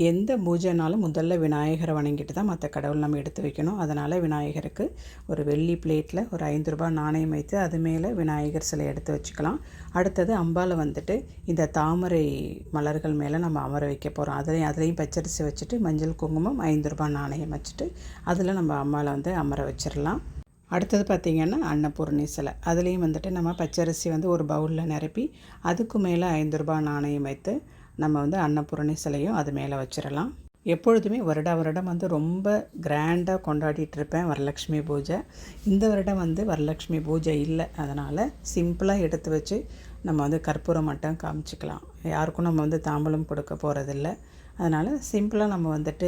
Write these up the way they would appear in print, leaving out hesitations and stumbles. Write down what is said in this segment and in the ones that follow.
எந்த பூஜைனாலும் முதல்ல விநாயகரை வணங்கிட்டு தான் மற்ற கடவுள் நம்ம எடுத்து வைக்கணும். அதனால் விநாயகருக்கு ஒரு வெள்ளி பிளேட்டில் ஒரு ₹5 நாணயம் வைத்து அது மேலே விநாயகர் சிலை எடுத்து வச்சுக்கலாம். அடுத்தது அம்பாவை வந்துட்டு இந்த தாமரை மலர்கள் மேலே நம்ம அமர வைக்க போகிறோம். அதுலேயும் பச்சரிசி வச்சுட்டு மஞ்சள் குங்குமம் ₹5 நாணயம் வச்சுட்டு அதில் நம்ம அம்பாவை வந்து அமர வச்சிடலாம். அடுத்தது பார்த்திங்கன்னா அன்னபூரணி சிலை. அதுலேயும் வந்துட்டு நம்ம பச்சரிசி வந்து ஒரு பவுலில் நிரப்பி அதுக்கு மேலே ₹5 நாணயம் வைத்து நம்ம வந்து அன்னபூரணி சிலையும் அது மேலே வச்சிடலாம். எப்பொழுதுமே வருடம் வந்து ரொம்ப கிராண்டாக கொண்டாடிட்டு இருப்பேன் வரலட்சுமி பூஜை. இந்த வருடம் வந்து வரலட்சுமி பூஜை இல்லை, அதனால் சிம்பிளாக எடுத்து வச்சு நம்ம வந்து கற்பூரம் மட்டும் காமிச்சிக்கலாம். யாருக்கும் நம்ம வந்து தாம்பூலம் கொடுக்க போகிறதில்ல. அதனால் சிம்பிளாக நம்ம வந்துட்டு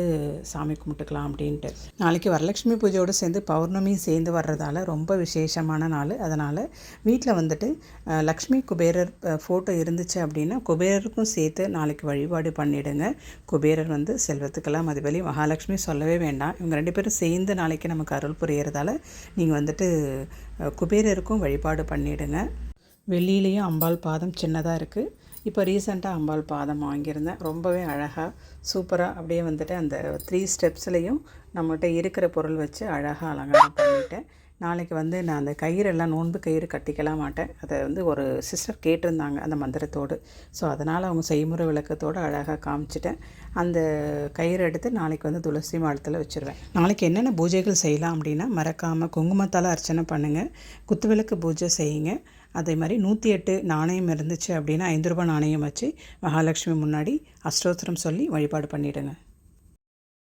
சாமி கும்பிட்டுக்கலாம் அப்படின்ட்டு. நாளைக்கு வரலட்சுமி பூஜையோடு சேர்ந்து பௌர்ணமியும் சேர்ந்து வர்றதால ரொம்ப விசேஷமான நாள். அதனால் வீட்டில் வந்துட்டு லக்ஷ்மி குபேரர் ஃபோட்டோ இருந்துச்சு அப்படின்னா குபேரருக்கும் சேர்த்து நாளைக்கு வழிபாடு பண்ணிவிடுங்க. குபேரர் வந்து செல்வத்துக்கெல்லாம் அதிபதி, மகாலட்சுமி சொல்லவே வேண்டாம். இவங்க 2 பேரும் சேர்ந்து நாளைக்கு நமக்கு அருள் புரியறதால நீங்கள் வந்துட்டு குபேரருக்கும் வழிபாடு பண்ணிவிடுங்க. வெள்ளியிலையும் அம்பாள் பாதம் சின்னதாக இருக்குது. இப்போ ரீசெண்டாக அம்பாள் பாதம் வாங்கியிருந்தேன். ரொம்பவே அழகாக சூப்பராக அப்படியே வந்துட்டு அந்த 3 ஸ்டெப்ஸ்லேயும் நம்மகிட்ட இருக்கிற பொருள் வச்சு அழகாக அலங்காரம் பண்ணிட்டேன். நாளைக்கு வந்து நான் அந்த கயிறெல்லாம் நோன்பு கயிறு கட்டிக்கலாம் மாட்டேன். அதை வந்து ஒரு சிஸ்டர் கேட்டிருந்தாங்க அந்த மந்திரத்தோடு. ஸோ அதனால் அவங்க செய்முறை விளக்கத்தோடு அழகாக காமிச்சிட்டேன். அந்த கயிறு எடுத்து நாளைக்கு வந்து துளசி மாடத்தில் வச்சுருவேன். நாளைக்கு என்னென்ன பூஜைகள் செய்யலாம் அப்படின்னா, மறக்காமல் குங்குமத்தால் அர்ச்சனை பண்ணுங்கள், குத்துவிளக்கு பூஜை செய்யுங்க. அதே மாதிரி 108 நாணயம் இருந்துச்சு அப்படின்னா ₹5 நாணயம் வச்சு மகாலட்சுமி முன்னாடி அஷ்டோத்திரம் சொல்லி வழிபாடு பண்ணிவிடுங்க.